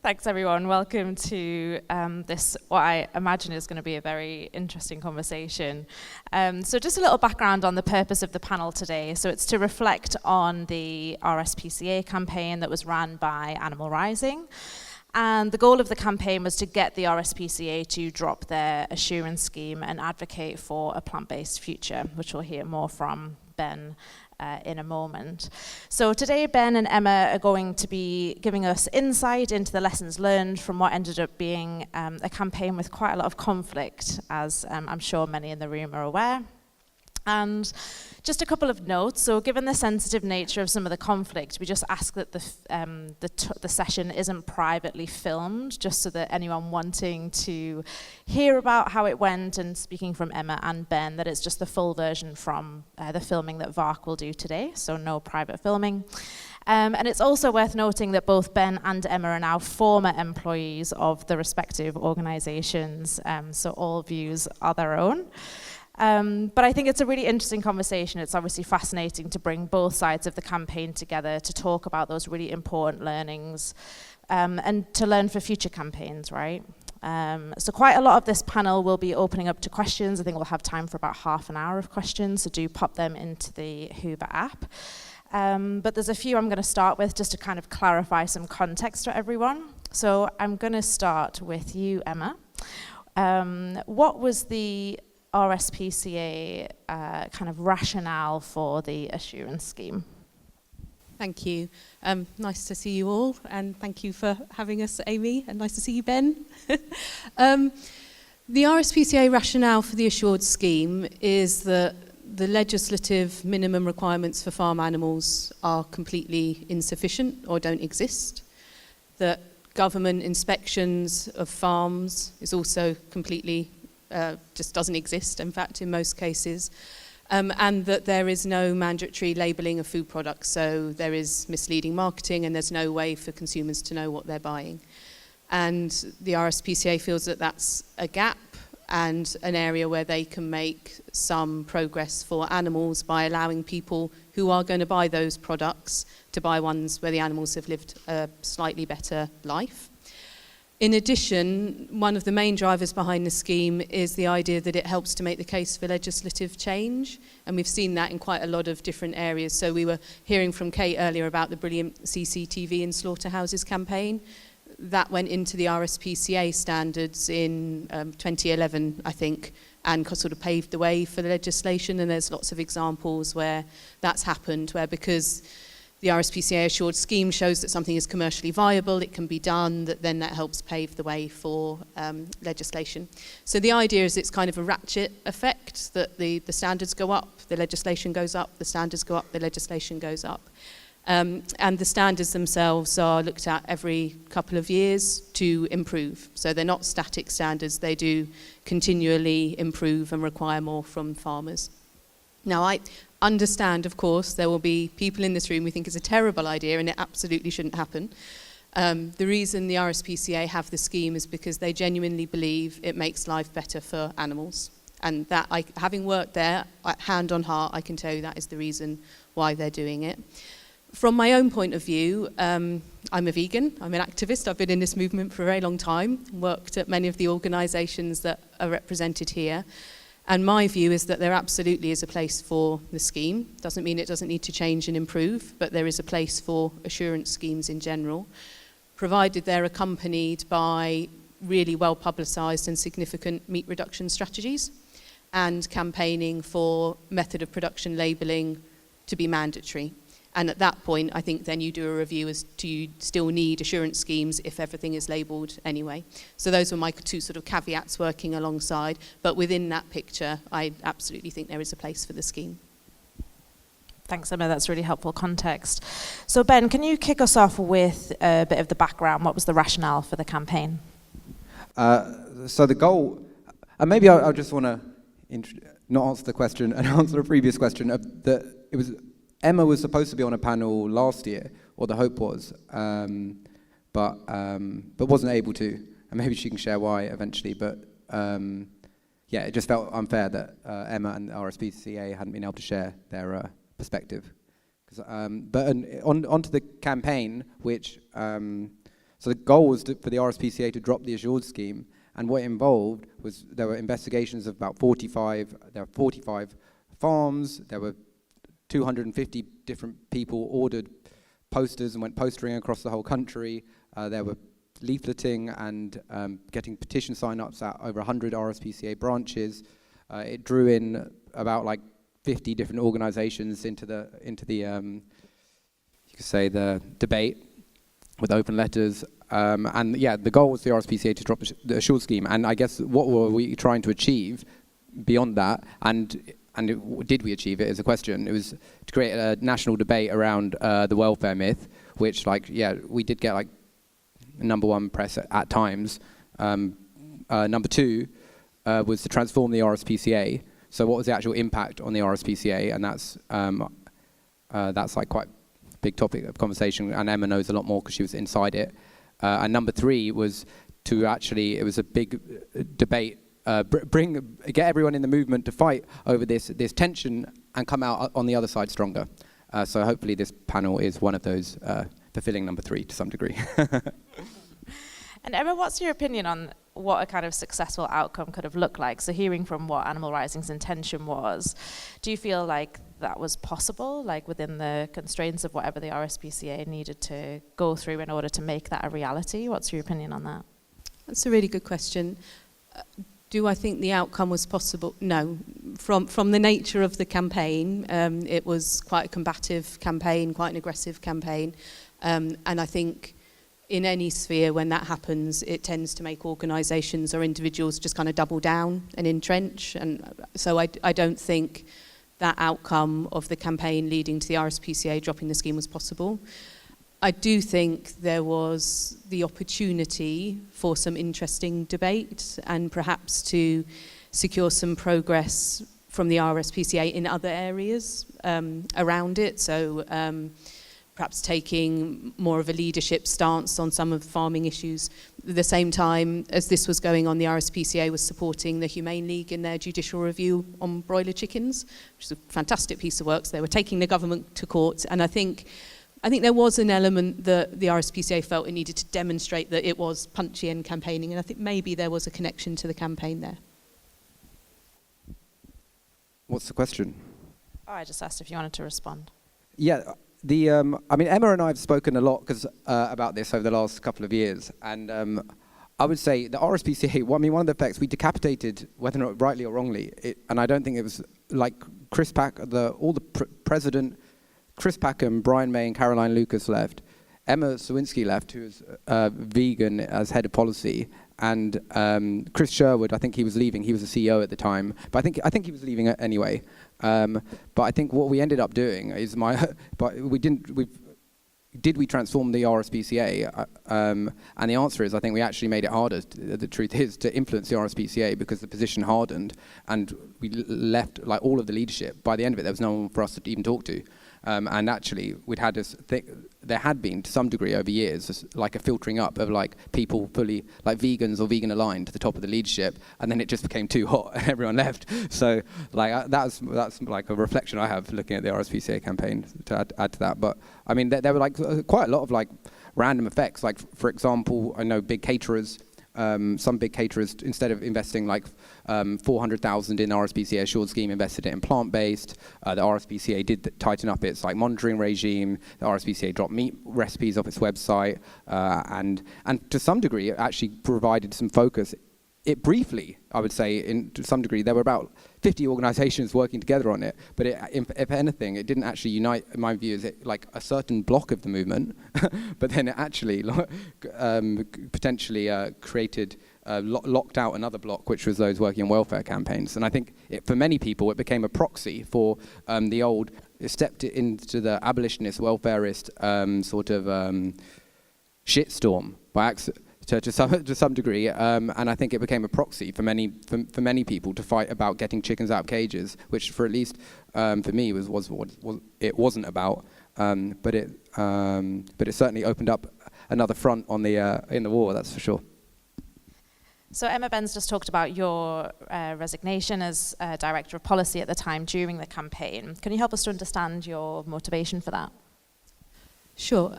Thanks, everyone. Welcome to this, what I imagine is going to be a very interesting conversation. So just a little background on the purpose of the panel today. So it's to reflect on the RSPCA campaign that was run by Animal Rising. And the goal of the campaign was to get the RSPCA to drop their assurance scheme and advocate for a plant-based future, which we'll hear more from Ben in a moment. So today Ben and Emma are going to be giving us insight into the lessons learned from what ended up being a campaign with quite a lot of conflict, as I'm sure many in the room are aware. And just a couple of notes. So given the sensitive nature of some of the conflict, we just ask that the session isn't privately filmed, just so that anyone wanting to hear about how it went, and speaking from Emma and Ben, that it's just the full version from the filming that VARC will do today, so no private filming. And it's also worth noting that both Ben and Emma are now former employees of the respective organisations, so all views are their own. But I think it's a really interesting conversation. It's obviously fascinating to bring both sides of the campaign together to talk about those really important learnings and to learn for future campaigns, right? So quite a lot of this panel will be opening up to questions. I think we'll have time for about half an hour of questions, so do pop them into the Hoover app. But there's a few I'm going to start with just to kind of clarify some context for everyone. So I'm going to start with you, Emma. What was the RSPCA kind of rationale for the assurance scheme? Thank you. Nice to see you all, and thank you for having us, Amy, and nice to see you, Ben. The RSPCA rationale for the Assured scheme is that the legislative minimum requirements for farm animals are completely insufficient or don't exist, that government inspections of farms is also completely just doesn't exist, in fact, in most cases, and that there is no mandatory labelling of food products, so there is misleading marketing and there's no way for consumers to know what they're buying. And the RSPCA feels that that's a gap and an area where they can make some progress for animals by allowing people who are going to buy those products to buy ones where the animals have lived a slightly better life. In addition, one of the main drivers behind the scheme is the idea that it helps to make the case for legislative change, and we've seen that in quite a lot of different areas. So we were hearing from Kate earlier about the brilliant CCTV in slaughterhouses campaign. That went into the RSPCA standards in 2011, I think, and sort of paved the way for the legislation, and there's lots of examples where that's happened, where because the RSPCA Assured scheme shows that something is commercially viable, it can be done, that helps pave the way for legislation. So the idea is it's kind of a ratchet effect, that the standards go up, the legislation goes up, the standards go up, the legislation goes up. And the standards themselves are looked at every couple of years to improve. So they're not static standards, they do continually improve and require more from farmers. Now, I understand, of course, there will be people in this room who think it's a terrible idea and it absolutely shouldn't happen. The reason the RSPCA have the scheme is because they genuinely believe it makes life better for animals. And that, having worked there, hand on heart, I can tell you that is the reason why they're doing it. From my own point of view, I'm a vegan, I'm an activist, I've been in this movement for a very long time, worked at many of the organisations that are represented here. And my view is that there absolutely is a place for the scheme. Doesn't mean it doesn't need to change and improve, but there is a place for assurance schemes in general, provided they're accompanied by really well publicised and significant meat reduction strategies and campaigning for method of production labelling to be mandatory. And at that point, I think then you do a review as to you still need assurance schemes if everything is labelled anyway. So those were my two sort of caveats working alongside. But within that picture, I absolutely think there is a place for the scheme. Thanks, Emma. That's really helpful context. So Ben, can you kick us off with a bit of the background? What was the rationale for the campaign? So the goal, and maybe I just want to not answer the question and answer a previous question. Emma was supposed to be on a panel last year, or the hope was, but wasn't able to. And maybe she can share why eventually. But yeah, it just felt unfair that Emma and RSPCA hadn't been able to share their perspective. But onto the campaign, which So the goal was for the RSPCA to drop the Assured scheme, and what it involved was there were investigations of about 45 farms, there were 250 different people ordered posters and went postering across the whole country. There were leafleting and getting petition sign-ups at over 100 RSPCA branches. It drew in about like 50 different organizations into the you could say the debate with open letters. And yeah, the goal was the RSPCA to drop the Assured scheme. And I guess what were we trying to achieve beyond that? And did we achieve it is a question. It was to create a national debate around the welfare myth, which we did get like #1 press at times. #2 was to transform the RSPCA. So what was the actual impact on the RSPCA? And that's like quite a big topic of conversation, and Emma knows a lot more because she was inside it. And #3 was to actually, it was a big debate, get everyone in the movement to fight over this tension and come out on the other side stronger. So hopefully this panel is one of those fulfilling #3 to some degree. And Emma, what's your opinion on what a kind of successful outcome could have looked like? So hearing from what Animal Rising's intention was, do you feel like that was possible, like within the constraints of whatever the RSPCA needed to go through in order to make that a reality? What's your opinion on that? That's a really good question. Do I think the outcome was possible? No. From the nature of the campaign, it was quite a combative campaign, quite an aggressive campaign. And I think in any sphere, when that happens, it tends to make organisations or individuals just kind of double down and entrench. And so I don't think that outcome of the campaign leading to the RSPCA dropping the scheme was possible. I do think there was the opportunity for some interesting debate and perhaps to secure some progress from the RSPCA in other areas around it. So perhaps taking more of a leadership stance on some of the farming issues. At the same time as this was going on, the RSPCA was supporting the Humane League in their judicial review on broiler chickens, which is a fantastic piece of work. So they were taking the government to court, and I think there was an element that the RSPCA felt it needed to demonstrate that it was punchy and campaigning, and I think maybe there was a connection to the campaign there. What's the question? Oh, I just asked if you wanted to respond. Yeah. Emma and I have spoken a lot about this over the last couple of years, and I would say the RSPCA, one of the effects, we decapitated, whether or not rightly or wrongly, and I don't think it was like Chris President, Chris Packham, Brian May and Caroline Lucas left, Emma Slawinski left, who was vegan as head of policy, and Chris Sherwood, I think he was leaving, he was the CEO at the time, but I think he was leaving anyway. But I think what we ended up doing is did we transform the RSPCA? And the answer is I think we actually made it harder, the truth is, to influence the RSPCA because the position hardened and we left like all of the leadership. By the end of it, there was no one for us to even talk to. And actually, there had been, to some degree over years, like a filtering up of like people fully, like vegans or vegan aligned to the top of the leadership, and then it just became too hot and everyone left. So like that's like a reflection I have looking at the RSPCA campaign to add to that. But I mean, there were like quite a lot of like random effects. Like for example, I know big caterers, some big caterers, instead of investing like 400,000 in the RSPCA Assured scheme, invested it in plant-based. The RSPCA did tighten up its like monitoring regime. The RSPCA dropped meat recipes off its website, and to some degree, it actually provided some focus. It briefly, I would say, to some degree, there were about 50 organizations working together on it, but if anything, it didn't actually unite, in my view, like a certain block of the movement, but then it actually potentially created, locked out another block, which was those working on welfare campaigns. And I think for many people, it became a proxy for the old, it stepped into the abolitionist, welfarist sort of shitstorm by accident. To some degree, and I think it became a proxy for many people to fight about getting chickens out of cages, which for at least for me was what it wasn't about, but it certainly opened up another front on the in the war, that's for sure. So Emma Ben's just talked about your resignation as Director of Policy at the time during the campaign. Can you help us to understand your motivation for that? Sure.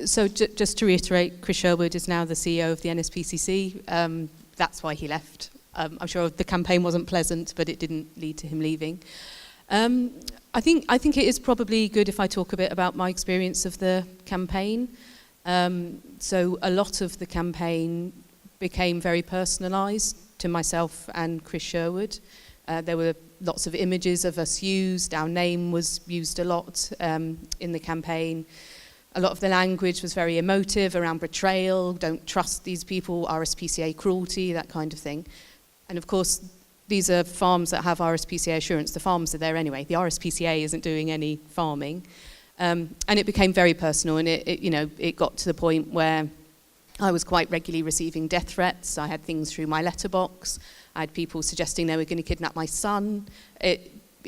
So just to reiterate, Chris Sherwood is now the CEO of the NSPCC. That's why he left. I'm sure the campaign wasn't pleasant, but it didn't lead to him leaving. I think it is probably good if I talk a bit about my experience of the campaign. So a lot of the campaign became very personalised to myself and Chris Sherwood. There were lots of images of us used. Our name was used a lot in the campaign. A lot of the language was very emotive around betrayal, don't trust these people, RSPCA cruelty, that kind of thing. And of course, these are farms that have RSPCA assurance. The farms are there anyway. The RSPCA isn't doing any farming. And it became very personal, and it got to the point where I was quite regularly receiving death threats. I had things through my letterbox. I had people suggesting they were going to kidnap my son.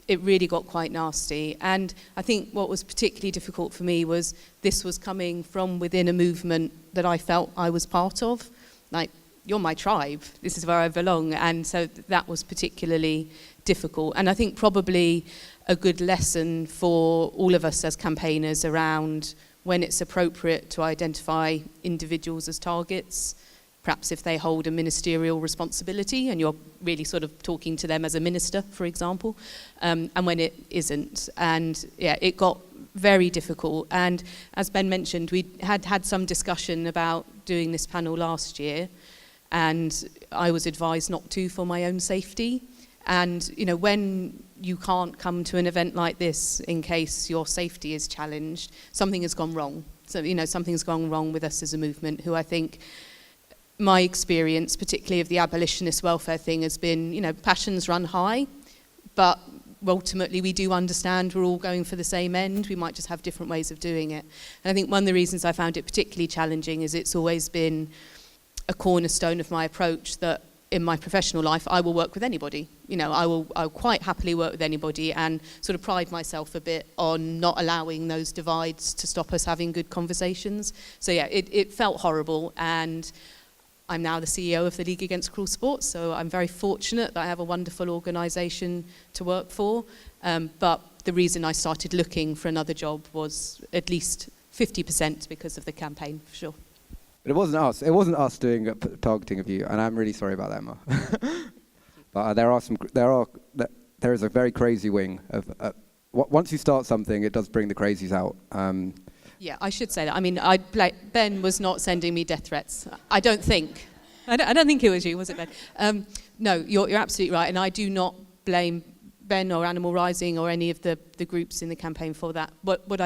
It really got quite nasty. And I think what was particularly difficult for me was this was coming from within a movement that I felt I was part of. Like, you're my tribe, this is where I belong. And so that was particularly difficult. And I think probably a good lesson for all of us as campaigners around when it's appropriate to identify individuals as targets, perhaps if they hold a ministerial responsibility and you're really sort of talking to them as a minister, for example, and when it isn't. And yeah, it got very difficult. And as Ben mentioned, we had some discussion about doing this panel last year, and I was advised not to for my own safety. And when you can't come to an event like this in case your safety is challenged, something has gone wrong. So something's gone wrong with us as a movement, who I think, my experience, particularly of the abolitionist welfare thing, has been, passions run high, but ultimately we do understand we're all going for the same end. We might just have different ways of doing it. And I think one of the reasons I found it particularly challenging is it's always been a cornerstone of my approach that in my professional life I will work with anybody. I'll quite happily work with anybody, and sort of pride myself a bit on not allowing those divides to stop us having good conversations. So yeah, it felt horrible, and I'm now the CEO of the League Against Cruel Sports, so I'm very fortunate that I have a wonderful organisation to work for. But the reason I started looking for another job was at least 50% because of the campaign, for sure. But it wasn't us. It wasn't us doing targeting of you, and I'm really sorry about that, Emma. But there is a very crazy wing of. Once you start something, it does bring the crazies out. Yeah, I should say that. I mean, Ben was not sending me death threats. I don't think. I don't think it was you, was it, Ben? No, you're absolutely right, and I do not blame Ben or Animal Rising or any of the groups in the campaign for that. What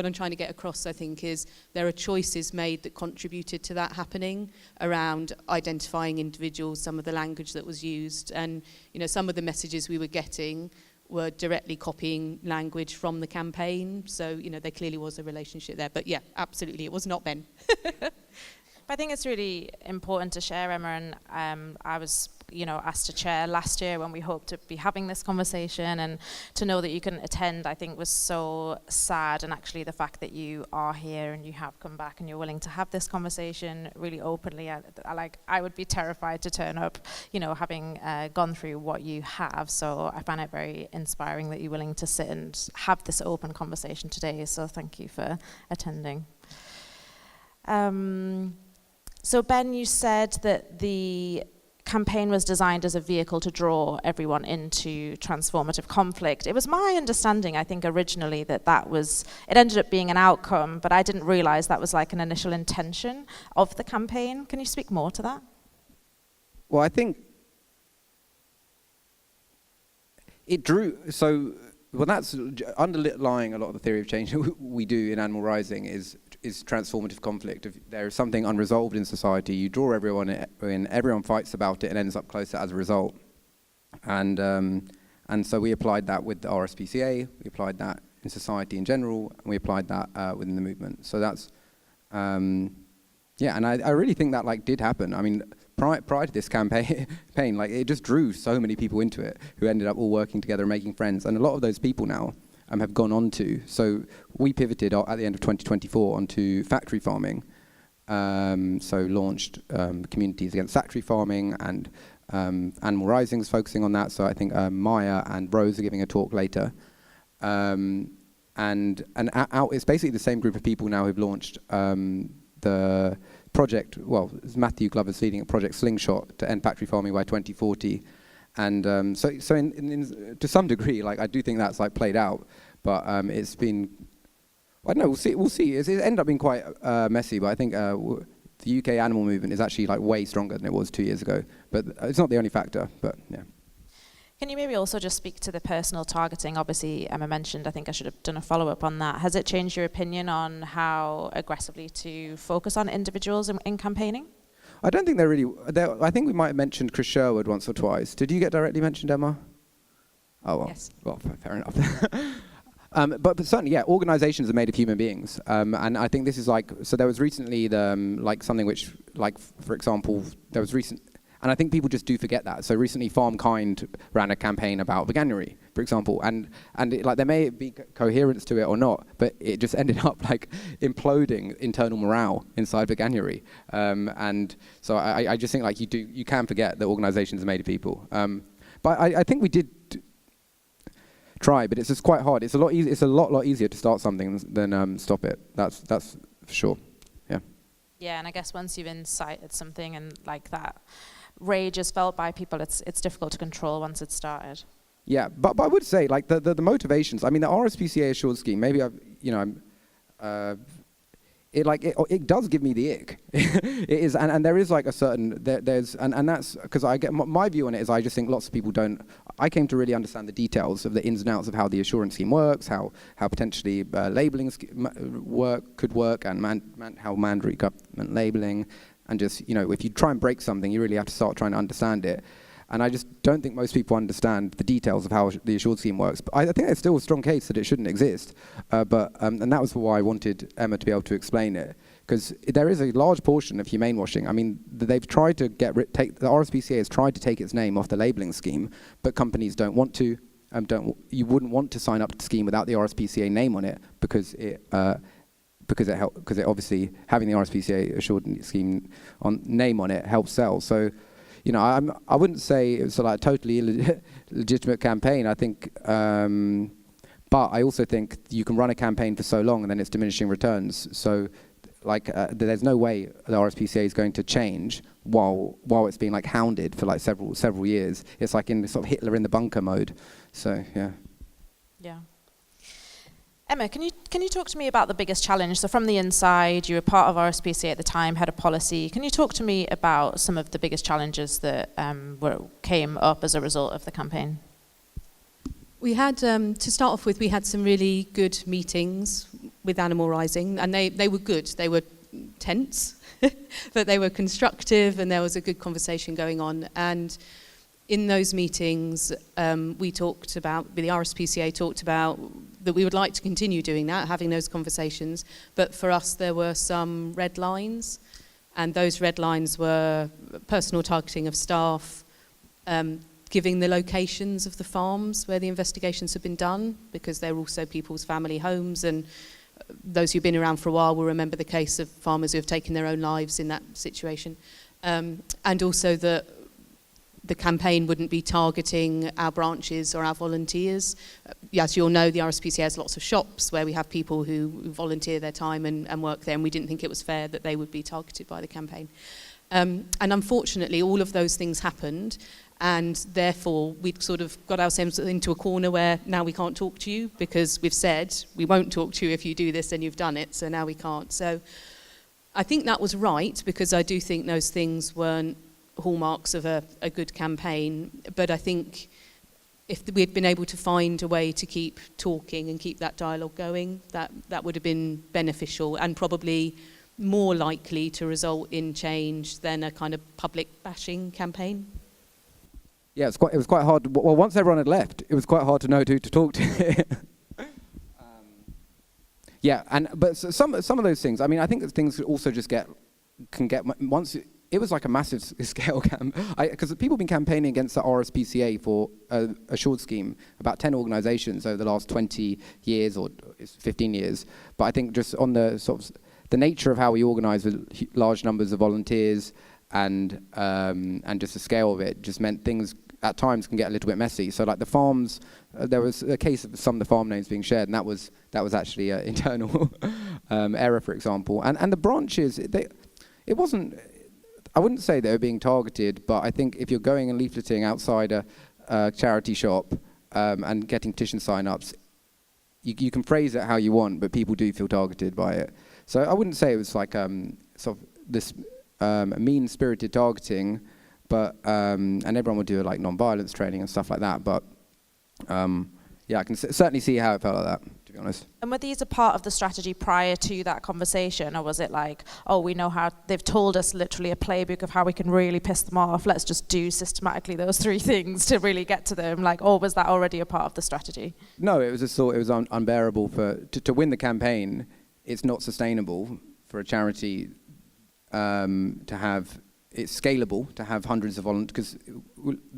I'm trying to get across, I think, is there are choices made that contributed to that happening around identifying individuals, some of the language that was used, and some of the messages we were getting were directly copying language from the campaign. So, there clearly was a relationship there. But yeah, absolutely, it was not Ben. I think it's really important to share, Emma, and I was asked to chair last year when we hoped to be having this conversation, and to know that you couldn't attend, I think, was so sad. And actually the fact that you are here and you have come back and you're willing to have this conversation really openly, I would be terrified to turn up, having gone through what you have. So I find it very inspiring that you're willing to sit and have this open conversation today. So thank you for attending. So Ben, you said that the campaign was designed as a vehicle to draw everyone into transformative conflict. It was my understanding, I think, originally that it ended up being an outcome, but I didn't realize that was like an initial intention of the campaign. Can you speak more to that? Well, I think it drew, that's underlying a lot of the theory of change we do in Animal Rising is transformative conflict. If there is something unresolved in society, you draw everyone in, everyone fights about it and ends up closer as a result. And so we applied that with the RSPCA, we applied that in society in general, and we applied that within the movement. So that's, and I really think that did happen. I mean, prior to this campaign, it just drew so many people into it who ended up all working together and making friends. And a lot of those people now have gone on to. So we pivoted at the end of 2024 onto factory farming. So launched communities against factory farming, and Animal Rising is focusing on that. So I think Maya and Rose are giving a talk later. it's basically the same group of people now who've launched the project. Well, it's Matthew Glover's leading a project Slingshot to end factory farming by 2040, and so in to some degree, like I do think that's like played out, but it's been. I don't know. We'll see. It ended up being quite messy, but I think the UK animal movement is actually like way stronger than it was 2 years ago. But it's not the only factor. But yeah. Can you maybe also just speak to the personal targeting? Obviously, Emma mentioned, I think I should have done a follow-up on that. Has it changed your opinion on how aggressively to focus on individuals in campaigning? I don't think I think we might have mentioned Chris Sherwood once or twice. Did you get directly mentioned, Emma? Oh, well. Yes. Well, fair enough. But certainly, yeah, organizations are made of human beings. And I think this is like, so there was recently something which, like, for example, there was recent, and I think people just do forget that. So recently, Farm Kind ran a campaign about veganuary, for example, and there may be coherence to it or not, but it just ended up like imploding internal morale inside veganuary. And so I just think like you can forget that organizations are made of people. But I think we did try, but it's just quite hard. It's a lot easier to start something than stop it. That's for sure. Yeah. Yeah, and I guess once you've incited something and like that rage is felt by people, it's difficult to control once it's started. Yeah, but I would say like the motivations. I mean, the RSPCA Assured scheme. Maybe it does give me the ick. It is, and there is like a certain and that's because I get my view on it is I just think lots of people don't. I came to really understand the details of the ins and outs of how the assurance scheme works, how potentially labelling could work, and how mandatory government labelling. And just, if you try and break something, you really have to start trying to understand it. And I just don't think most people understand the details of how the assured scheme works. But I think there's still a strong case that it shouldn't exist. And that was why I wanted Emma to be able to explain it. Because there is a large portion of humane washing. I mean, they've tried to the RSPCA has tried to take its name off the labelling scheme, but companies don't want to. You wouldn't want to sign up to the scheme without the RSPCA name on it because it obviously having the RSPCA Assured scheme name on it helps sell. So, I wouldn't say it's like a totally legitimate campaign. I think, but I also think you can run a campaign for so long and then it's diminishing returns. So, there's no way the RSPCA is going to change while it's being like hounded for like several years. It's like in sort of Hitler in the bunker mode. So yeah. Yeah. Emma, can you talk to me about the biggest challenge? So from the inside, you were part of RSPCA at the time, head of policy. Can you talk to me about some of the biggest challenges that came up as a result of the campaign? We had, to start off with, we had some really good meetings with Animal Rising, and they were good. They were tense, but they were constructive, and there was a good conversation going on. And in those meetings, the RSPCA talked about that we would like to continue doing that, having those conversations. But for us, there were some red lines, and those red lines were personal targeting of staff, giving the locations of the farms where the investigations have been done, because they're also people's family homes, and those who've been around for a while will remember the case of farmers who have taken their own lives in that situation. And also that the campaign wouldn't be targeting our branches or our volunteers. As you'll know, the RSPCA has lots of shops where we have people who volunteer their time and work there, and we didn't think it was fair that they would be targeted by the campaign. And unfortunately, all of those things happened, and therefore we'd sort of got ourselves into a corner where now we can't talk to you because we've said we won't talk to you if you do this and you've done it, so now we can't. So I think that was right, because I do think those things weren't hallmarks of a good campaign, but I think if we'd been able to find a way to keep talking and keep that dialogue going, that would have been beneficial and probably more likely to result in change than a kind of public bashing campaign. Yeah, it was quite hard. Well, once everyone had left, it was quite hard to know who to talk to. Yeah, but some of those things. I mean, I think that things also just can get once. It was like a massive scale because people have been campaigning against the RSPCA for a short scheme, about 10 organisations over the last 20 years or 15 years. But I think just on the sort of the nature of how we organise with large numbers of volunteers and just the scale of it just meant things at times can get a little bit messy. So like the farms, there was a case of some of the farm names being shared, and that was actually an internal error, for example. And the branches, it wasn't, I wouldn't say they were being targeted, but I think if you're going and leafleting outside a charity shop and getting petition sign-ups, you can phrase it how you want, but people do feel targeted by it. So I wouldn't say it was like sort of this mean-spirited targeting, but and everyone would do like non-violence training and stuff like that. But yeah, I can certainly see how it felt like that, to be honest. And were these a part of the strategy prior to that conversation, or was it like, oh, we know how, they've told us literally a playbook of how we can really piss them off, let's just do systematically those 3 things to really get to them, like, or was that already a part of the strategy? No, it was just thought it was unbearable to win the campaign. It's not sustainable for a charity to have, it's scalable to have hundreds of volunteers, because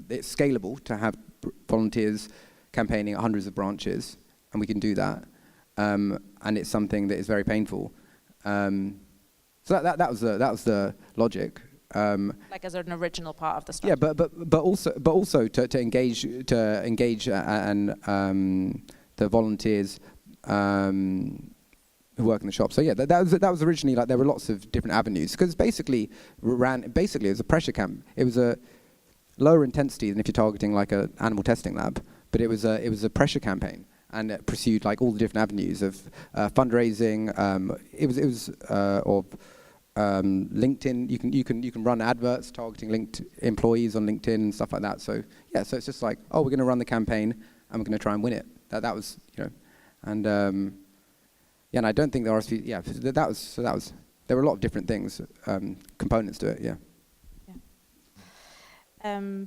it's scalable to have volunteers campaigning at hundreds of branches, and we can do that. And it's something that is very painful. So that was the logic. Like as an original part of the strategy. Yeah, but also to engage and the volunteers who work in the shop. So yeah, that was originally, like, there were lots of different avenues, because basically it was a pressure camp. It was a lower intensity than if you're targeting like an animal testing lab, but it was a pressure campaign, and it pursued like all the different avenues of fundraising. It was of LinkedIn. You can run adverts targeting linked employees on LinkedIn and stuff like that. So yeah, so it's just like, oh, we're going to run the campaign and we're going to try and win it. That was, and yeah, and I don't think the RSP. Yeah, that was. There were a lot of different things, components to it. Yeah.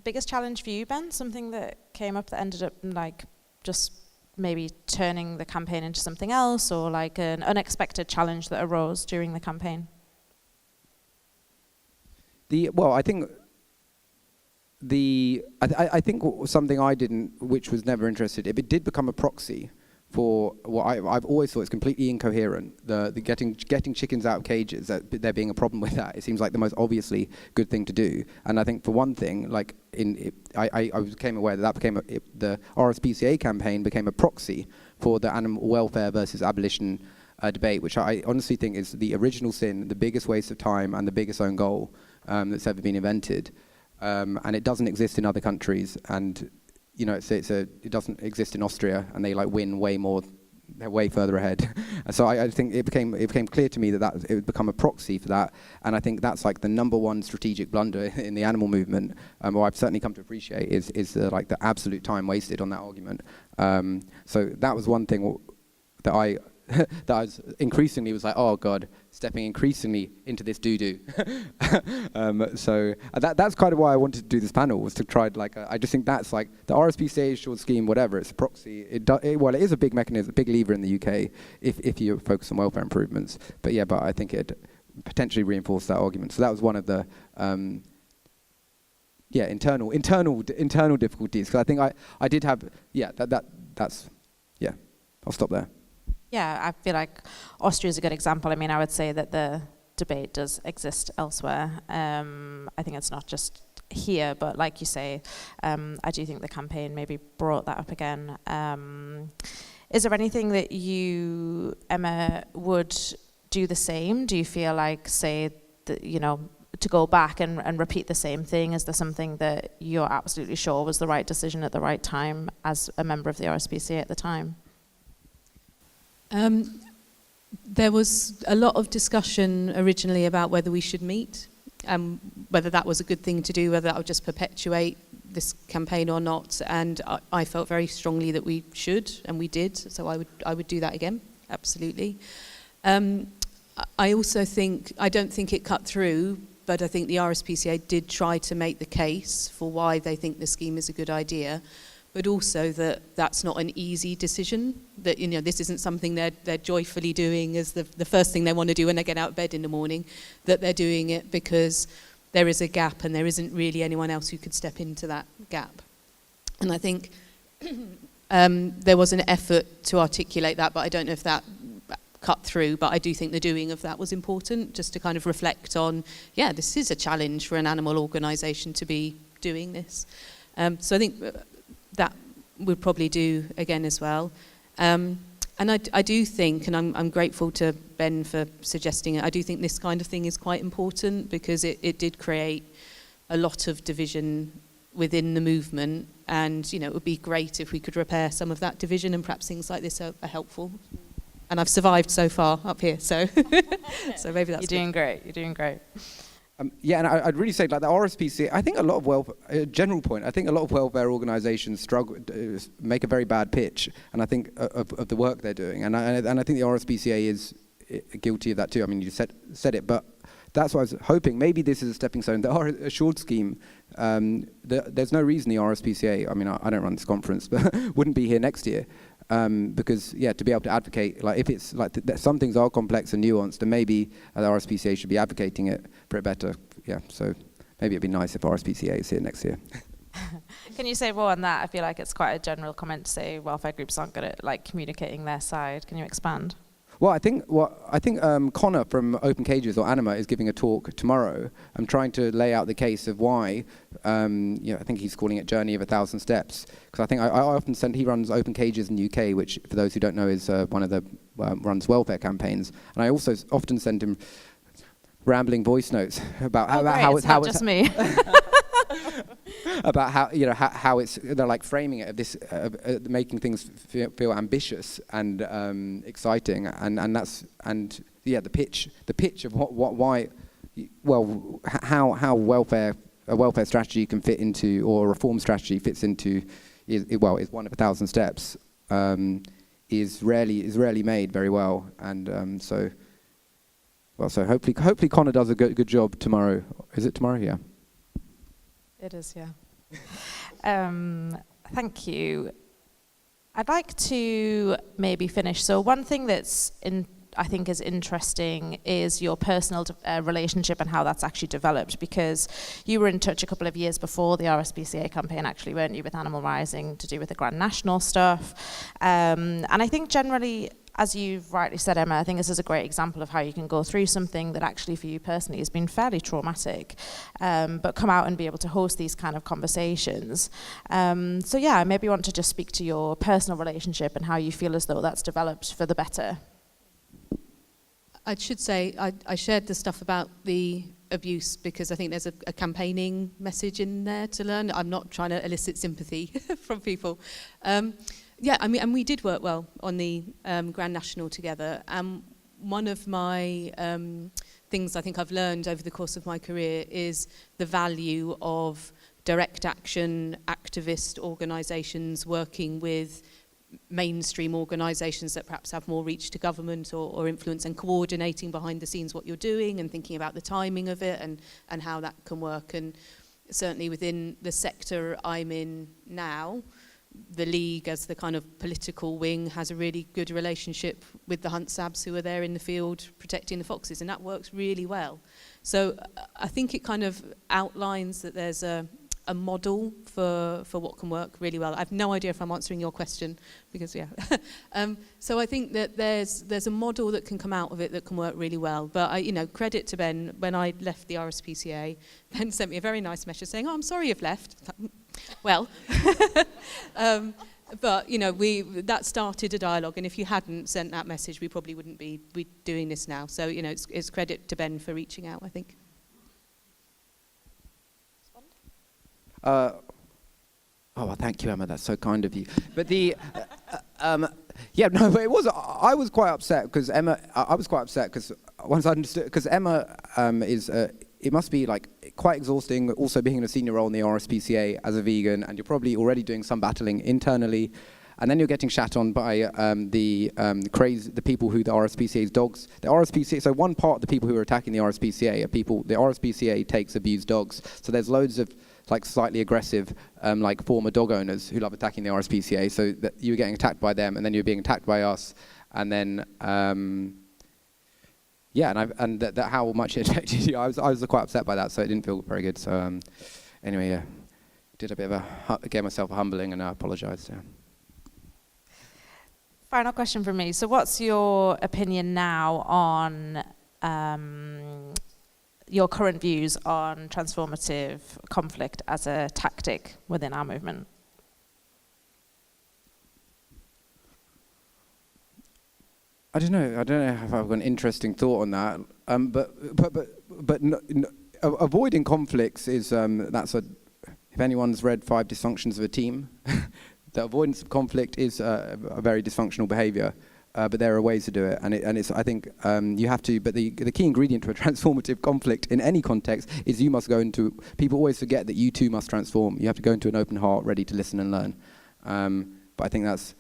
Biggest challenge for you, Ben? Something that came up that ended up like just maybe turning the campaign into something else, or like an unexpected challenge that arose during the campaign? I think I think something I didn't, which was never interested, if it did become a proxy for what I've always thought is completely incoherent, the getting chickens out of cages, that there being a problem with that. It seems like the most obviously good thing to do. And I think for one thing, like I became aware that became the RSPCA campaign became a proxy for the animal welfare versus abolition debate, which I honestly think is the original sin, the biggest waste of time, and the biggest own goal that's ever been invented. And it doesn't exist in other countries, and it doesn't exist in Austria, and they like win way more, they're way further ahead. And so I think it became clear to me that it would become a proxy for that, and I think that's like the number one strategic blunder in the animal movement, or I've certainly come to appreciate, is the absolute time wasted on that argument. So that was one thing that I was increasingly was like, oh God, stepping increasingly into this doo-doo. So that's kind of why I wanted to do this panel, was to try, I just think that's like the RSPCA Assured scheme, whatever, it's a proxy. It is a big mechanism, a big lever in the UK if you focus on welfare improvements. But I think it potentially reinforced that argument. So that was one of the internal difficulties. Because I think I did have, that's I'll stop there. Yeah, I feel like Austria is a good example. I mean, I would say that the debate does exist elsewhere. I think it's not just here, but like you say, I do think the campaign maybe brought that up again. Is there anything that you, Emma, would do the same? Do you feel like, say, that, to go back and repeat the same thing? Is there something that you're absolutely sure was the right decision at the right time as a member of the RSPCA at the time? There was a lot of discussion originally about whether we should meet, whether that was a good thing to do, whether that would just perpetuate this campaign or not. And I felt very strongly that we should, and we did. So I would do that again, absolutely. I also think, I don't think it cut through, but I think the RSPCA did try to make the case for why they think the scheme is a good idea, but also that that's not an easy decision, that this isn't something they're joyfully doing as the first thing they want to do when they get out of bed in the morning, that they're doing it because there is a gap and there isn't really anyone else who could step into that gap. And I think there was an effort to articulate that, but I don't know if that cut through, but I do think the doing of that was important, just to kind of reflect on, this is a challenge for an animal organisation to be doing this. So I think that would probably do again as well. And I do think, and I'm grateful to Ben for suggesting it, I do think this kind of thing is quite important, because it did create a lot of division within the movement, and it would be great if we could repair some of that division, and perhaps things like this are helpful. And I've survived so far up here, so so maybe that's You're doing great. Yeah, and I'd really say, like, the RSPCA, I think a lot of welfare, general point, I think a lot of welfare organisations struggle, make a very bad pitch, and I think of the work they're doing, and I think the RSPCA is guilty of that too. I mean, you said it, but that's what I was hoping. Maybe this is a stepping stone. The Assured scheme, there's no reason the RSPCA, I mean, I don't run this conference, but wouldn't be here next year. Because, to be able to advocate, like, if it's like some things are complex and nuanced, then maybe the RSPCA should be advocating it for it better. Yeah, so maybe it'd be nice if RSPCA is here next year. Can you say more on that? I feel like it's quite a general comment to say welfare groups aren't good at, like, communicating their side. Can you expand? Well, I think Connor from Open Cages, or Anima, is giving a talk tomorrow. I'm trying to lay out the case of why. I think he's calling it Journey of 1,000 Steps, because I think I often send. He runs Open Cages in the UK, which, for those who don't know, is one of the runs welfare campaigns. And I also often send him rambling voice notes about how it's just me. About how it's, they're like framing it of this, making things feel ambitious and exciting, and that's, and yeah, the pitch of how a welfare strategy can fit into, or a reform strategy fits into, is one of 1,000 steps, is rarely made very well, and so hopefully Connor does a good job tomorrow. Is it tomorrow? Yeah. It is, yeah. Thank you. I'd like to maybe finish. So one thing that's I think is interesting is your personal relationship and how that's actually developed, because you were in touch a couple of years before the RSPCA campaign, actually, weren't you, with Animal Rising, to do with the Grand National stuff. And I think generally, as you've rightly said, Emma, I think this is a great example of how you can go through something that actually for you personally has been fairly traumatic, but come out and be able to host these kind of conversations. So yeah, I maybe want to just speak to your personal relationship and how you feel as though that's developed for the better. I should say I shared the stuff about the abuse because I think there's a campaigning message in there to learn. I'm not trying to elicit sympathy from people. Yeah, I mean, and we did work well on the Grand National together. One of my things I think I've learned over the course of my career is the value of direct action activist organisations working with mainstream organisations that perhaps have more reach to government or influence, and coordinating behind the scenes what you're doing and thinking about the timing of it and how that can work. And certainly within the sector I'm in now, the League as the kind of political wing has a really good relationship with the hunt sabs who are there in the field protecting the foxes, and that works really well. So I think it kind of outlines that there's a model for what can work really well. I have no idea if I'm answering your question, because yeah. So I think that there's a model that can come out of it that can work really well. But credit to Ben. When I left the RSPCA, Ben sent me a very nice message saying, "Oh, I'm sorry you've left." Well, but that started a dialogue, and if you hadn't sent that message, we probably wouldn't be doing this now. So it's credit to Ben for reaching out, I think. Well, thank you, Emma. That's so kind of you. But it was. I was quite upset because Emma. I was quite upset because once I understood, because Emma is. It must be like quite exhausting, also being in a senior role in the RSPCA as a vegan, and you're probably already doing some battling internally, and then you're getting shat on by the people who the RSPCA's dogs. The RSPCA. So one part of the people who are attacking the RSPCA are people. The RSPCA takes abused dogs. So there's loads of like slightly aggressive, like former dog owners who love attacking the RSPCA. So that you were getting attacked by them, and then you're being attacked by us, and then that how much it affected you. I was quite upset by that, so it didn't feel very good. So anyway, yeah, did a bit of gave myself a humbling, and I apologised. Yeah. Final question from me. So what's your opinion now on your current views on transformative conflict as a tactic within our movement. I don't know if I've got an interesting thought on that. But avoiding conflicts is if anyone's read 5 Dysfunctions of a Team, the avoidance of conflict is a very dysfunctional behaviour. But there are ways to do it, and it's. I think you have to. But the key ingredient to a transformative conflict in any context is you must go into. People always forget that you too must transform. You have to go into an open heart, ready to listen and learn. But I think that's,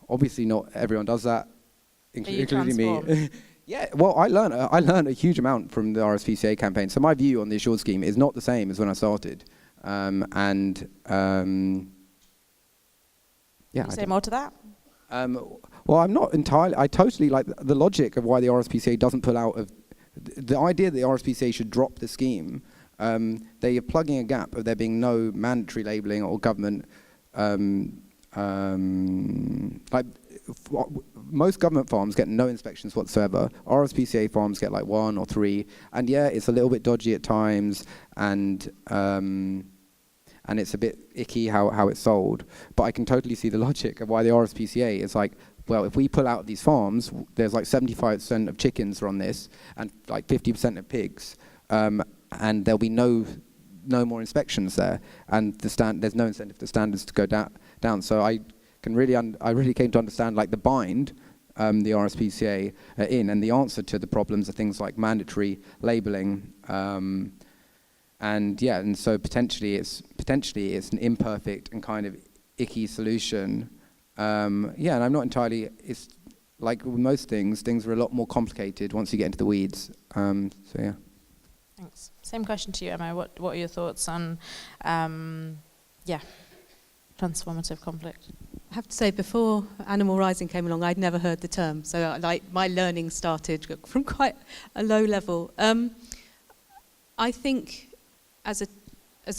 obviously not everyone does that, including me. Yeah, well, I learned a huge amount from the RSPCA campaign. So my view on the Assured scheme is not the same as when I started, Can you say more to that? Well, I'm not entirely. I totally like the logic of why the RSPCA doesn't pull out of the idea that the RSPCA should drop the scheme. They are plugging a gap of there being no mandatory labelling or government. Most government farms get no inspections whatsoever. RSPCA farms get like 1 or 3, and it's a little bit dodgy at times, and it's a bit icky how it's sold. But I can totally see the logic of why the RSPCA is like, well, if we pull out these farms, there's like 75% of chickens are on this, and like 50% of pigs, and there'll be no more inspections there, and there's no incentive for standards to go down. So I really came to understand like the bind the RSPCA are in, and the answer to the problems are things like mandatory labelling. And so potentially it's an imperfect and kind of icky solution. And I'm not entirely. It's like with most things are a lot more complicated once you get into the weeds. Thanks. Same question to you, Emma. What are your thoughts on, transformative conflict? I have to say, before Animal Rising came along, I'd never heard the term, so my learning started from quite a low level. I think as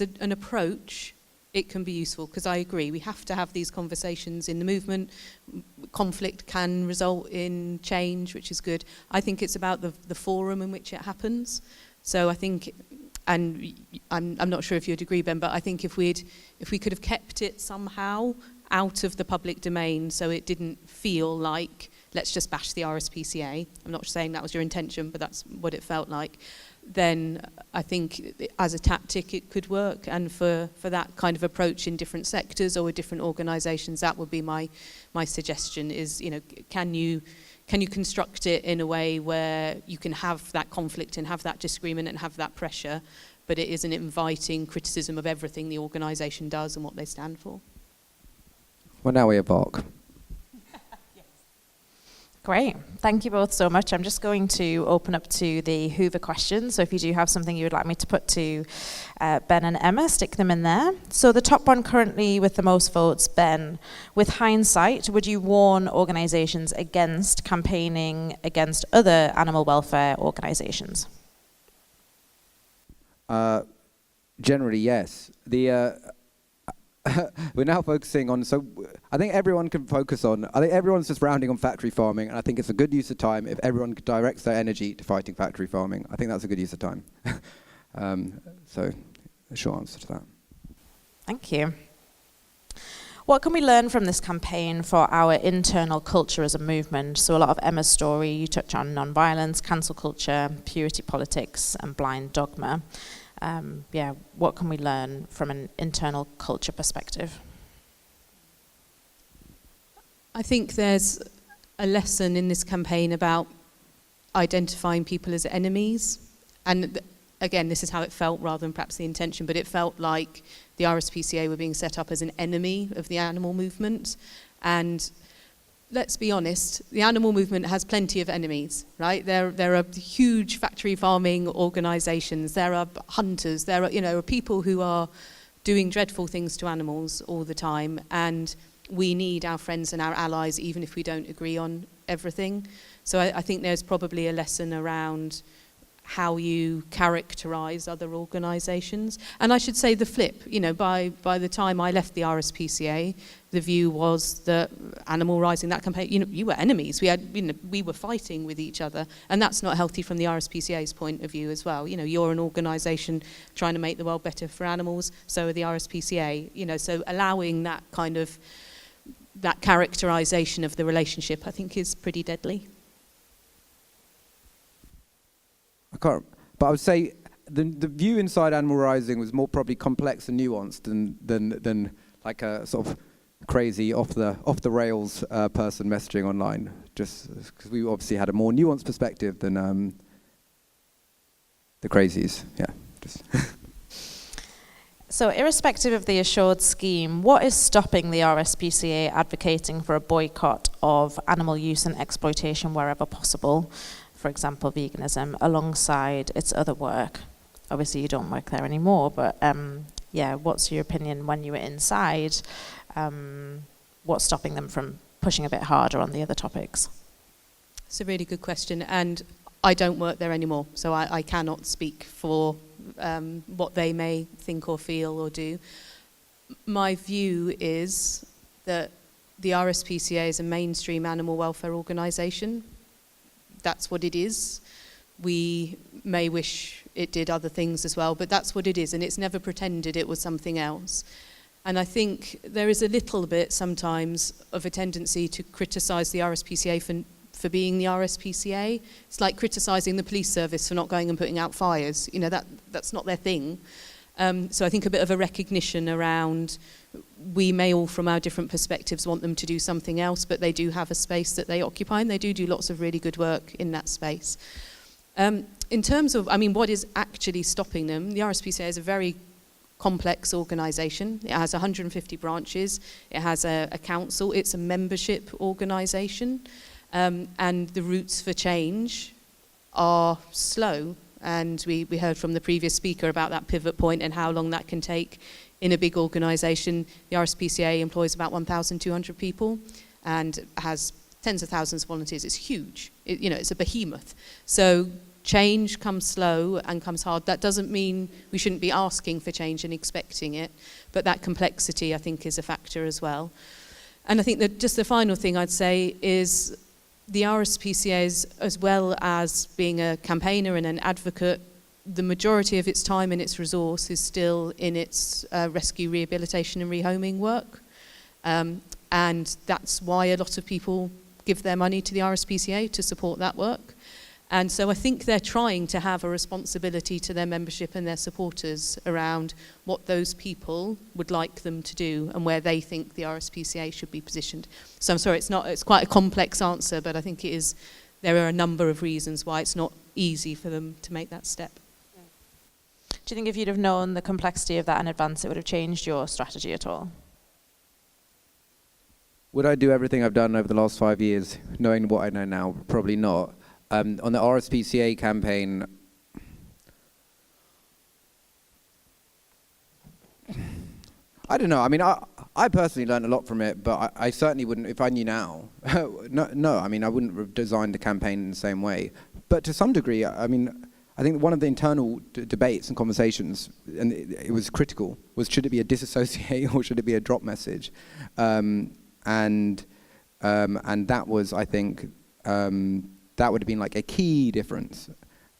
an approach, it can be useful, because I agree, we have to have these conversations in the movement. Conflict can result in change, which is good. I think it's about the forum in which it happens. So I think, and I'm not sure if you'd agree, Ben, but I think if we could have kept it somehow out of the public domain, so it didn't feel like, let's just bash the RSPCA. I'm not saying that was your intention, but that's what it felt like. Then I think as a tactic it could work, and for that kind of approach in different sectors or with different organisations, that would be my suggestion. Is, can you construct it in a way where you can have that conflict and have that disagreement and have that pressure, but it isn't inviting criticism of everything the organisation does and what they stand for. Well, now we embark. Great. Thank you both so much. I'm just going to open up to the Hoover questions. So if you do have something you would like me to put to Ben and Emma, stick them in there. So the top one currently with the most votes, Ben. With hindsight, would you warn organisations against campaigning against other animal welfare organisations? Generally, yes. We're now focusing on, so I think everyone's just rounding on factory farming, and I think it's a good use of time if everyone directs their energy to fighting factory farming. I think that's a good use of time. So, a short answer to that. Thank you. What can we learn from this campaign for our internal culture as a movement? So a lot of Emma's story, you touch on non-violence, cancel culture, purity politics, and blind dogma. What can we learn from an internal culture perspective? I think there's a lesson in this campaign about identifying people as enemies. And again, this is how it felt rather than perhaps the intention, but it felt like the RSPCA were being set up as an enemy of the animal movement. And let's be honest, the animal movement has plenty of enemies, right? There are huge factory farming organisations, there are hunters, there are people who are doing dreadful things to animals all the time, and we need our friends and our allies even if we don't agree on everything. So I think there's probably a lesson around how you characterise other organisations. And I should say the flip, by the time I left the RSPCA, the view was that Animal Rising, that campaign, you were enemies. We were fighting with each other, and that's not healthy from the RSPCA's point of view as well. You're an organisation trying to make the world better for animals, so are the RSPCA. So allowing that kind of, that characterisation of the relationship, I think, is pretty deadly. But I would say the view inside Animal Rising was more probably complex and nuanced than like a sort of crazy off the rails person messaging online. Just because we obviously had a more nuanced perspective than the crazies. Yeah. Just So irrespective of the Assured scheme, what is stopping the RSPCA advocating for a boycott of animal use and exploitation wherever possible? For example, veganism, alongside its other work. Obviously, you don't work there anymore, but what's your opinion when you were inside? What's stopping them from pushing a bit harder on the other topics? It's a really good question, and I don't work there anymore, so I cannot speak for what they may think or feel or do. My view is that the RSPCA is a mainstream animal welfare organisation. That's what it is. We may wish it did other things as well, but that's what it is, and it's never pretended it was something else. And I think there is a little bit sometimes of a tendency to criticise the RSPCA for being the RSPCA. It's like criticising the police service for not going and putting out fires. That's not their thing. So I think a bit of a recognition around, we may all from our different perspectives want them to do something else, but they do have a space that they occupy, and they do lots of really good work in that space. In terms of, what is actually stopping them, the RSPCA is a very complex organisation. It has 150 branches, it has a council, it's a membership organisation, and the routes for change are slow. And we heard from the previous speaker about that pivot point and how long that can take in a big organisation. The RSPCA employs about 1,200 people and has tens of thousands of volunteers. It's huge. It's a behemoth. So change comes slow and comes hard. That doesn't mean we shouldn't be asking for change and expecting it, but that complexity, I think, is a factor as well. And I think that just the final thing I'd say is the RSPCA, as well as being a campaigner and an advocate, the majority of its time and its resource is still in its rescue, rehabilitation and rehoming work. And that's why a lot of people give their money to the RSPCA to support that work. And so I think they're trying to have a responsibility to their membership and their supporters around what those people would like them to do and where they think the RSPCA should be positioned. So I'm sorry, it's quite a complex answer, but I think it is, there are a number of reasons why it's not easy for them to make that step. Do you think if you'd have known the complexity of that in advance, it would have changed your strategy at all? Would I do everything I've done over the last 5 years, knowing what I know now? Probably not. On the RSPCA campaign, I don't know. I personally learned a lot from it, but I certainly wouldn't, if I knew now. No, I wouldn't have designed the campaign in the same way. But to some degree, I think one of the internal debates and conversations, and it was critical, was should it be a disassociate or should it be a drop message? And that was, I think, that would have been like a key difference,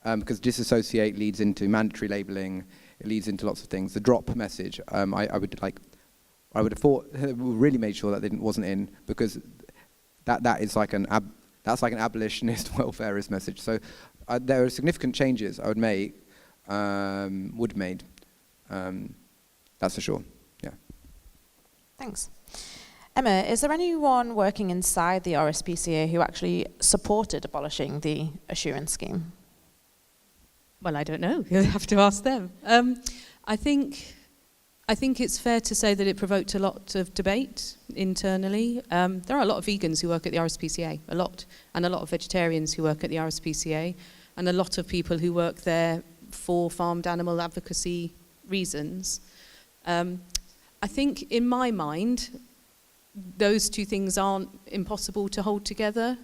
because disassociate leads into mandatory labeling, it leads into lots of things. The drop message, I would have thought really made sure that it wasn't in, because that is like that's like an abolitionist welfarist message. So there are significant changes I would make, would have made. That's for sure. Yeah. Thanks. Emma, is there anyone working inside the RSPCA who actually supported abolishing the Assurance scheme? Well, I don't know. You'll have to ask them. I think it's fair to say that it provoked a lot of debate internally. There are a lot of vegans who work at the RSPCA, a lot of vegetarians who work at the RSPCA, and a lot of people who work there for farmed animal advocacy reasons. I think, in my mind, those two things aren't impossible to hold together.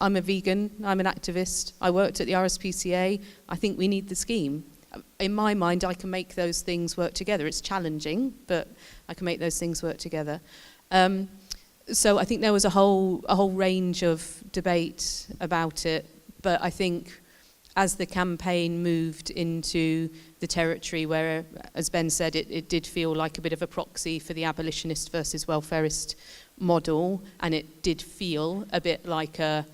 I'm a vegan, I'm an activist, I worked at the RSPCA, I think we need the scheme. In my mind, I can make those things work together. It's challenging, but I can make those things work together. So I think there was a whole range of debate about it, but I think as the campaign moved into the territory where, as Ben said, it did feel like a bit of a proxy for the abolitionist versus welfarist model, and it did feel a bit like a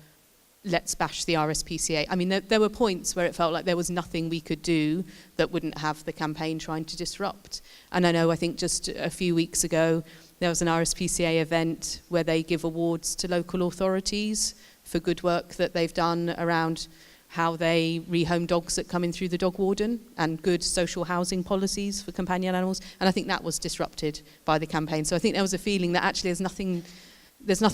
let's bash the RSPCA. I mean, there were points where it felt like there was nothing we could do that wouldn't have the campaign trying to disrupt. And I think just a few weeks ago, there was an RSPCA event where they give awards to local authorities for good work that they've done around how they rehome dogs that come in through the dog warden and good social housing policies for companion animals. And I think that was disrupted by the campaign. So I think there was a feeling that actually there's nothing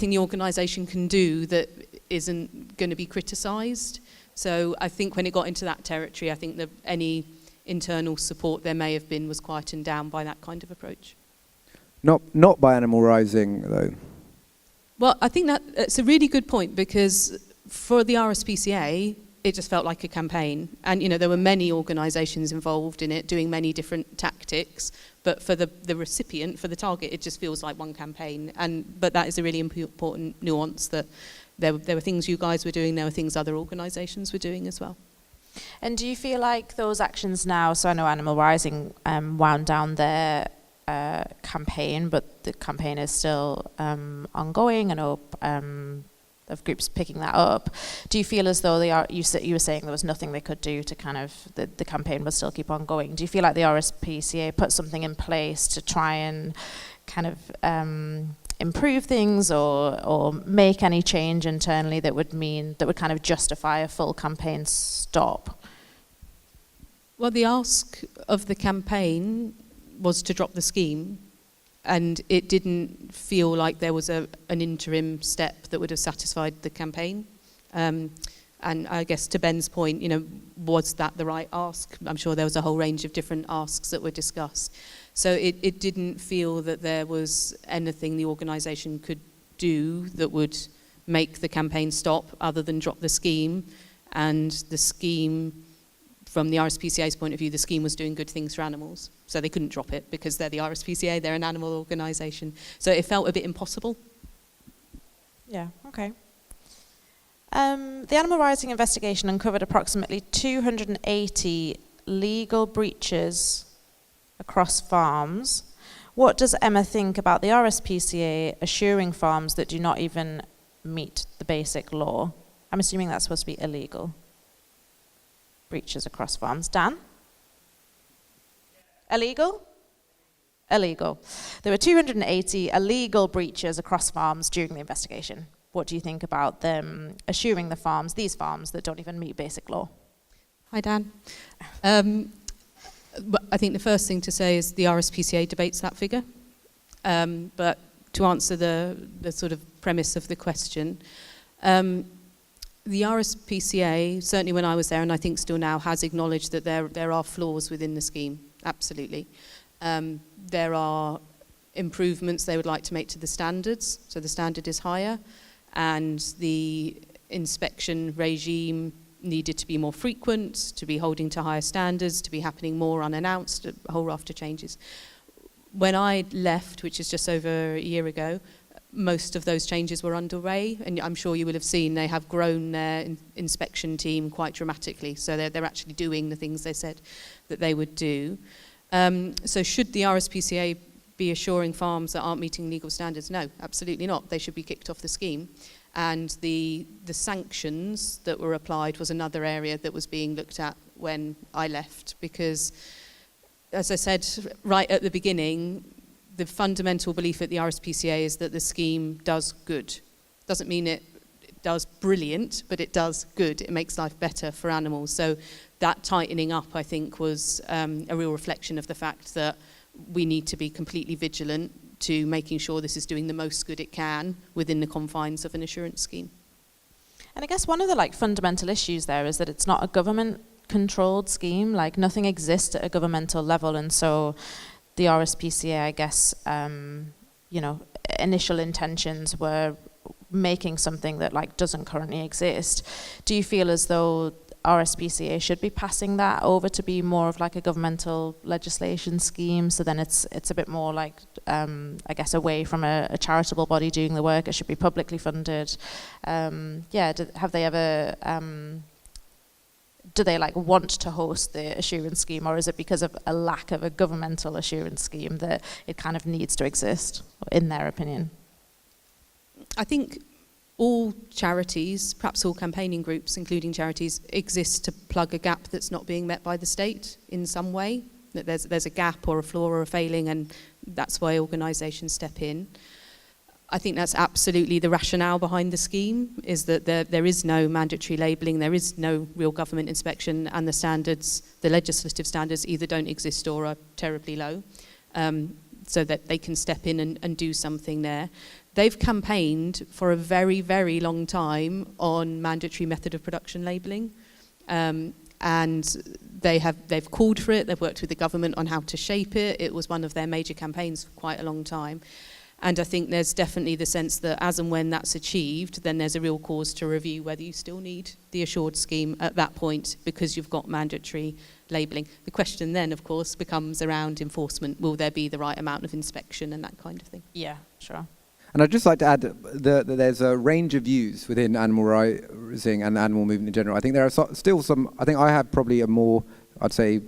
the organisation can do that isn't going to be criticised. So I think when it got into that territory, I think that any internal support there may have been was quietened down by that kind of approach. Not by Animal Rising, though. Well, I think that's a really good point, because for the RSPCA, it just felt like a campaign. And, there were many organisations involved in it, doing many different tactics. But for the recipient, for the target, it just feels like one campaign. But that is a really important nuance, that there were things you guys were doing, there were things other organisations were doing as well. And do you feel like those actions now, so I know Animal Rising wound down their campaign, but the campaign is still ongoing. I know of groups picking that up. Do you feel as though you were saying there was nothing they could do to kind of, the campaign would still keep on going? Do you feel like the RSPCA put something in place to try and kind of improve things or make any change internally that would kind of justify a full campaign stop? Well, the ask of the campaign was to drop the scheme, and it didn't feel like there was an interim step that would have satisfied the campaign. And I guess to Ben's point, was that the right ask? I'm sure there was a whole range of different asks that were discussed. So it didn't feel that there was anything the organisation could do that would make the campaign stop other than drop the scheme. And the scheme, from the RSPCA's point of view, the scheme was doing good things for animals. So they couldn't drop it because they're the RSPCA, they're an animal organisation. So it felt a bit impossible. Yeah, okay. The Animal Rising investigation uncovered approximately 280 legal breaches across farms. What does Emma think about the RSPCA assuring farms that do not even meet the basic law? I'm assuming that's supposed to be illegal. Breaches across farms. Dan? Illegal? Illegal. There were 280 illegal breaches across farms during the investigation. What do you think about them assuring these farms that don't even meet basic law? Hi, Dan. But I think the first thing to say is the RSPCA debates that figure. But to answer the sort of premise of the question, the RSPCA, certainly when I was there, and I think still now, has acknowledged that there are flaws within the scheme, absolutely. There are improvements they would like to make to the standards, so the standard is higher, and the inspection regime needed to be more frequent, to be holding to higher standards, to be happening more unannounced, a whole raft of changes. When I left, which is just over a year ago, most of those changes were underway, and I'm sure you will have seen they have grown their inspection team quite dramatically, so they're actually doing the things they said that they would do. So should the RSPCA be assuring farms that aren't meeting legal standards? No, absolutely not. They should be kicked off the scheme. And the sanctions that were applied was another area that was being looked at when I left, because, as I said right at the beginning, the fundamental belief at the RSPCA is that the scheme does good. Doesn't mean it does brilliant, but it does good. It makes life better for animals. So that tightening up, I think, was a real reflection of the fact that we need to be completely vigilant to making sure this is doing the most good it can within the confines of an assurance scheme. And I guess one of the fundamental issues there is that it's not a government-controlled scheme. Nothing exists at a governmental level, and so the RSPCA, I guess, initial intentions were making something that like doesn't currently exist. Do you feel as though RSPCA should be passing that over to be more of like a governmental legislation scheme, so then it's a bit more like I guess away from a charitable body doing the work? It should be publicly funded. Have they ever do they like want to host the assurance scheme, or is it because of a lack of a governmental assurance scheme that it kind of needs to exist, in their opinion? I think all charities, perhaps all campaigning groups, including charities, exist to plug a gap that's not being met by the state in some way. That there's a gap or a flaw or a failing, and that's why organisations step in. I think that's absolutely the rationale behind the scheme, is that there is no mandatory labelling, there is no real government inspection, and the standards, the legislative standards, either don't exist or are terribly low, so that they can step in and do something there. They've campaigned for a very, very long time on mandatory method of production labelling, and they've called for it. They've worked with the government on how to shape it. It was one of their major campaigns for quite a long time. And I think there's definitely the sense that as and when that's achieved, then there's a real cause to review whether you still need the Assured scheme at that point, because you've got mandatory labelling. The question then, of course, becomes around enforcement. Will there be the right amount of inspection and that kind of thing? Yeah, sure. And I'd just like to add that there's a range of views within animal rising and animal movement in general. I think there are still some, I think I have probably a more, I'd say,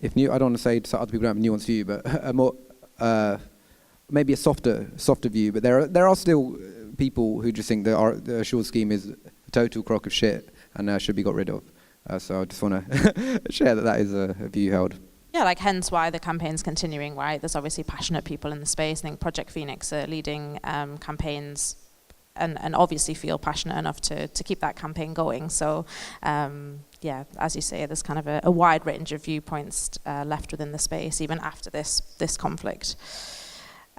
I don't want to say so other people don't have a nuanced view, but a more, maybe a softer view. But there are still people who just think the Assured scheme is a total crock of shit and should be got rid of. So I just want to share that is a view held. Yeah, like hence why the campaign's continuing, right? There's obviously passionate people in the space. I think Project Phoenix are leading campaigns and obviously feel passionate enough to keep that campaign going. So, yeah, as you say, there's kind of a wide range of viewpoints left within the space, even after this conflict.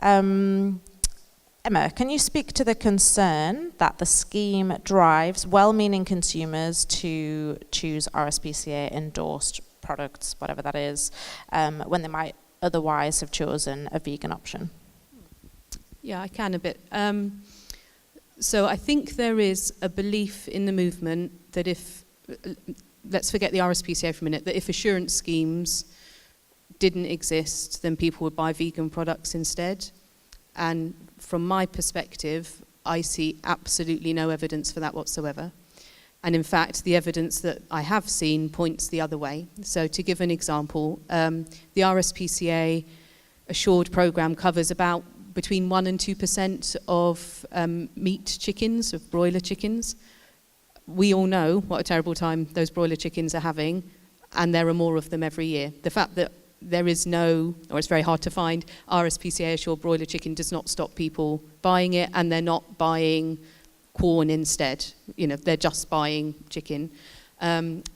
Emma, can you speak to the concern that the scheme drives well-meaning consumers to choose RSPCA endorsed products, whatever that is, when they might otherwise have chosen a vegan option? Yeah, I can a bit. So I think there is a belief in the movement that if, let's forget the RSPCA for a minute, that if assurance schemes didn't exist, then people would buy vegan products instead. And from my perspective, I see absolutely no evidence for that whatsoever. And in fact, the evidence that I have seen points the other way. So to give an example, the RSPCA Assured program covers about between 1% and 2% of meat chickens, of broiler chickens. We all know what a terrible time those broiler chickens are having, and there are more of them every year. The fact that there is no, or it's very hard to find, RSPCA Assured broiler chicken does not stop people buying it, and they're not buying corn instead. They're just buying chicken.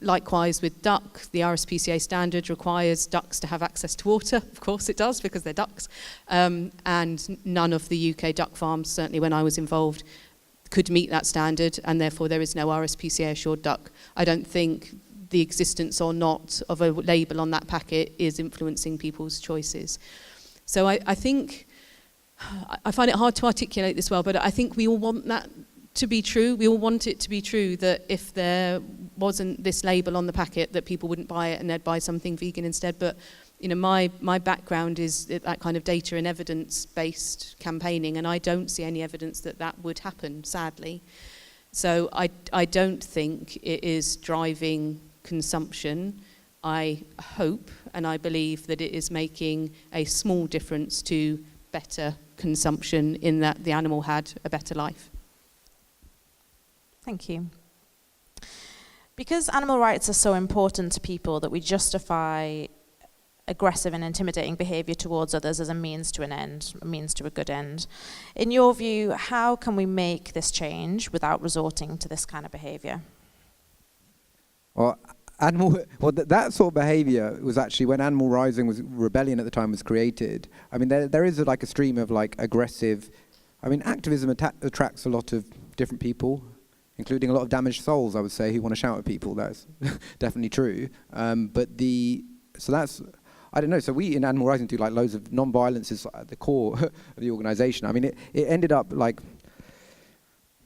Likewise with duck, the RSPCA standard requires ducks to have access to water. Of course it does, because they're ducks. And none of the UK duck farms, certainly when I was involved, could meet that standard, and therefore there is no RSPCA Assured duck. I don't think the existence or not of a label on that packet is influencing people's choices. So I think, I find it hard to articulate this well, but I think we all want that to be true. We all want it to be true that if there wasn't this label on the packet, that people wouldn't buy it and they'd buy something vegan instead. But my background is that kind of data and evidence-based campaigning, and I don't see any evidence that would happen, sadly. So I don't think it is driving consumption. I hope and I believe that it is making a small difference to better consumption, in that the animal had a better life. Thank you. Because animal rights are so important to people that we justify aggressive and intimidating behaviour towards others as a means to an end, a means to a good end. In your view, how can we make this change without resorting to this kind of behaviour? Well, that sort of behaviour was actually when Animal Rising Rebellion at the time was created. I mean, there is a stream of aggressive. I mean, activism attracts a lot of different people, including a lot of damaged souls, I would say, who want to shout at people. That's definitely true. So that's. I don't know. So we in Animal Rising do like loads of non-violence is at the core of the organisation. I mean, it ended up like,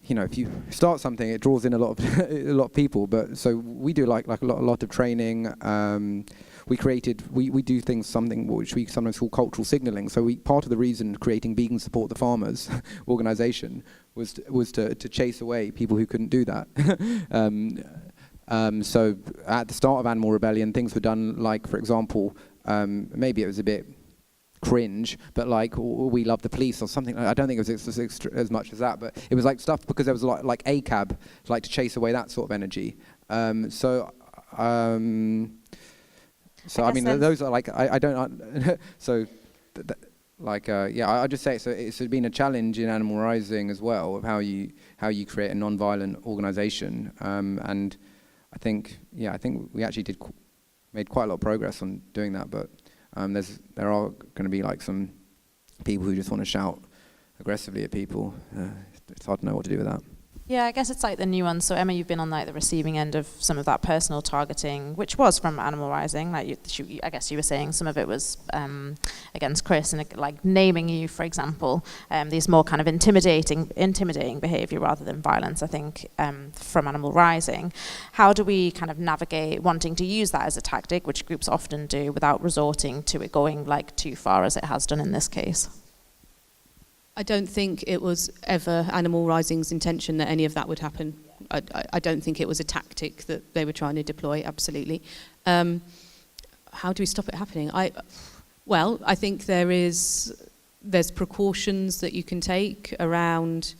you know, if you start something, it draws in a lot of people. But so we do like a lot of training. We do something which we sometimes call cultural signalling. So part of the reason creating Vegan Support the Farmers organisation was to chase away people who couldn't do that. So at the start of Animal Rebellion, things were done like, for example, maybe it was a bit cringe, but like we love the police or something. I don't think it was as much as that, but it was like stuff because there was like ACAB, like to chase away that sort of energy. I mean, those are like I don't. So, I just say so. It's been a challenge in Animal Rising as well of how you create a non-violent organisation, and I think we actually made quite a lot of progress on doing that, but. There are going to be like some people who just want to shout aggressively at people. It's hard to know what to do with that. Yeah, I guess it's like the nuance. So Emma, you've been on like the receiving end of some of that personal targeting, which was from Animal Rising. Like I guess you were saying some of it was against Chris and like naming you, for example. These more kind of intimidating behaviour rather than violence. I think from Animal Rising. How do we kind of navigate wanting to use that as a tactic, which groups often do, without resorting to it going like too far as it has done in this case? I don't think it was ever Animal Rising's intention that any of that would happen. I don't think it was a tactic that they were trying to deploy, absolutely. How do we stop it happening? I think there's precautions that you can take around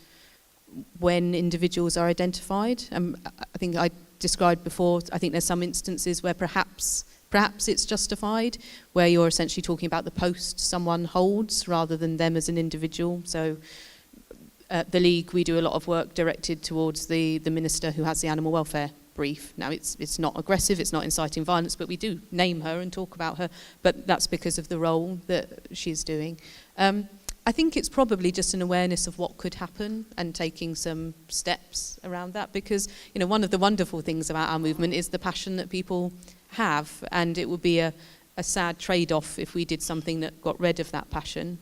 when individuals are identified. I think I described before, I think there's some instances where perhaps it's justified, where you're essentially talking about the post someone holds rather than them as an individual. So at the League, we do a lot of work directed towards the minister who has the animal welfare brief. Now, it's not aggressive, it's not inciting violence, but we do name her and talk about her, but that's because of the role that she's doing. I think it's probably just an awareness of what could happen and taking some steps around that, because one of the wonderful things about our movement is the passion that people have, and it would be a sad trade-off if we did something that got rid of that passion.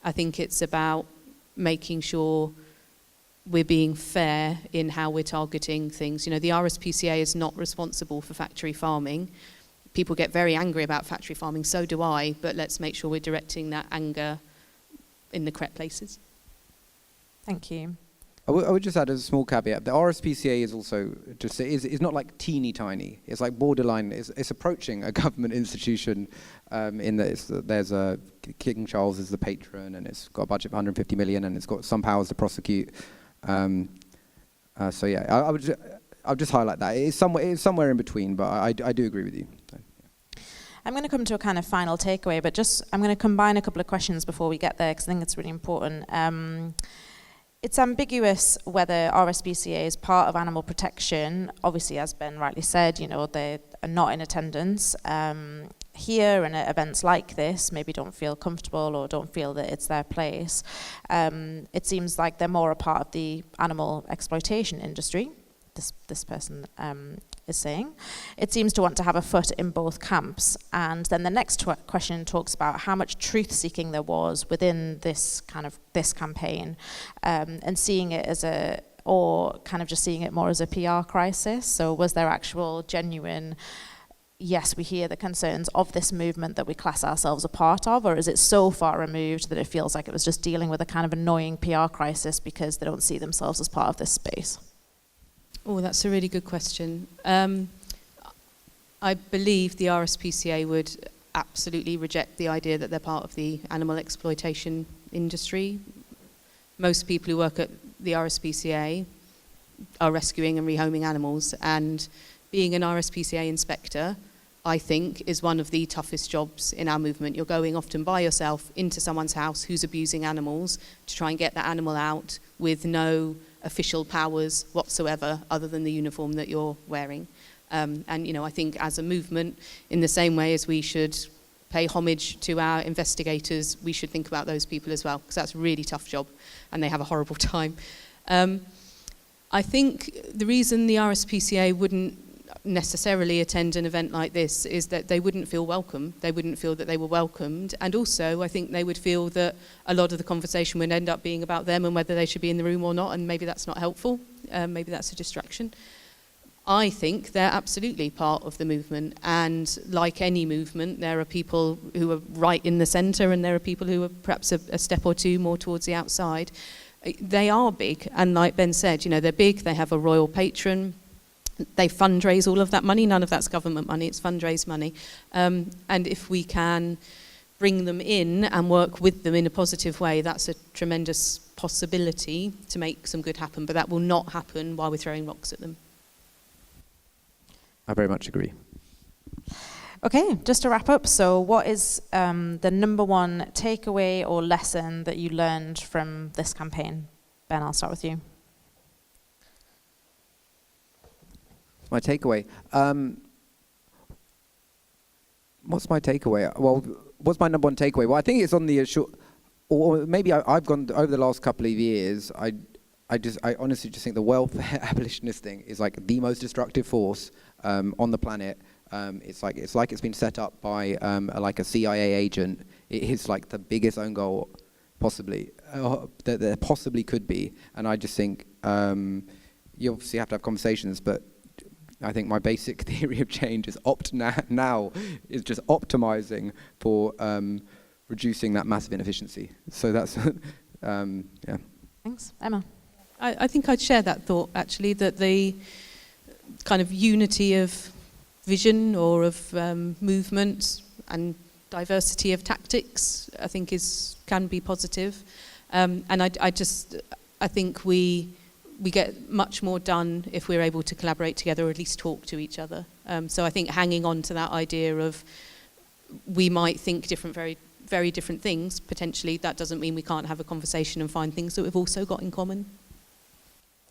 I think it's about making sure we're being fair in how we're targeting things. The RSPCA is not responsible for factory farming. People get very angry about factory farming, so do I, but let's make sure we're directing that anger in the correct places. Thank you. I would just add as a small caveat, the RSPCA is also is not like teeny tiny. It's like borderline. It's approaching a government institution in that there's King Charles is the patron, and it's got a budget of 150 million, and it's got some powers to prosecute. I would just highlight that it's somewhere in between, but I do agree with you. So, yeah. I'm going to come to a kind of final takeaway, but I'm going to combine a couple of questions before we get there because I think it's really important. It's ambiguous whether RSPCA is part of animal protection. Obviously, as Ben rightly said, they are not in attendance here, and at events like this, maybe don't feel comfortable or don't feel that it's their place. It seems like they're more a part of the animal exploitation industry. This person is saying. It seems to want to have a foot in both camps. And then the next question talks about how much truth-seeking there was within this campaign, and seeing it or kind of just seeing it more as a PR crisis. So was there actual genuine, yes, we hear the concerns of this movement that we class ourselves a part of, or is it so far removed that it feels like it was just dealing with a kind of annoying PR crisis because they don't see themselves as part of this space? Oh, that's a really good question. I believe the RSPCA would absolutely reject the idea that they're part of the animal exploitation industry. Most people who work at the RSPCA are rescuing and rehoming animals, and being an RSPCA inspector, I think, is one of the toughest jobs in our movement. You're going often by yourself into someone's house who's abusing animals to try and get that animal out with no official powers whatsoever other than the uniform that you're wearing. I think as a movement, in the same way as we should pay homage to our investigators, we should think about those people as well, because that's a really tough job and they have a horrible time. I think the reason the RSPCA wouldn't necessarily attend an event like this is that they wouldn't feel welcome. They wouldn't feel that they were welcomed. And also, I think they would feel that a lot of the conversation would end up being about them and whether they should be in the room or not, and maybe that's not helpful. Maybe that's a distraction. I think they're absolutely part of the movement, and like any movement, there are people who are right in the centre and there are people who are perhaps a step or two more towards the outside. They are big, and like Ben said, they're big, they have a royal patron, they fundraise all of that money. None of that's government money, it's fundraise money. And if we can bring them in and work with them in a positive way, that's a tremendous possibility to make some good happen, but that will not happen while we're throwing rocks at them. I very much agree. Okay, just to wrap up, so what is the number one takeaway or lesson that you learned from this campaign? Ben, I'll start with you. My takeaway. What's my takeaway? Well, what's my number one takeaway? Well, I think it's on the or maybe I've gone over the last couple of years. I honestly just think the welfare abolitionist thing is like the most destructive force on the planet. It's like it's been set up by like a CIA agent. It is like the biggest own goal possibly that there possibly could be. And I just think you obviously have to have conversations, but I think my basic theory of change is now is just optimizing for reducing that massive inefficiency. So that's yeah. Thanks, Emma. I think I'd share that thought, actually, that the kind of unity of vision or of movement and diversity of tactics, I think can be positive. And I think we get much more done if we're able to collaborate together or at least talk to each other. So I think hanging on to that idea of we might think very, very different things, potentially, that doesn't mean we can't have a conversation and find things that we've also got in common.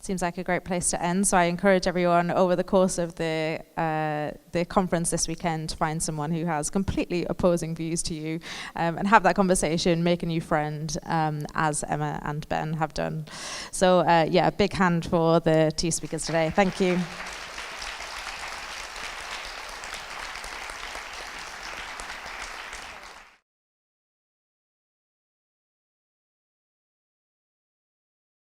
Seems like a great place to end. So I encourage everyone over the course of the conference this weekend to find someone who has completely opposing views to you and have that conversation, make a new friend, as Emma and Ben have done. So yeah, a big hand for the two speakers today. Thank you.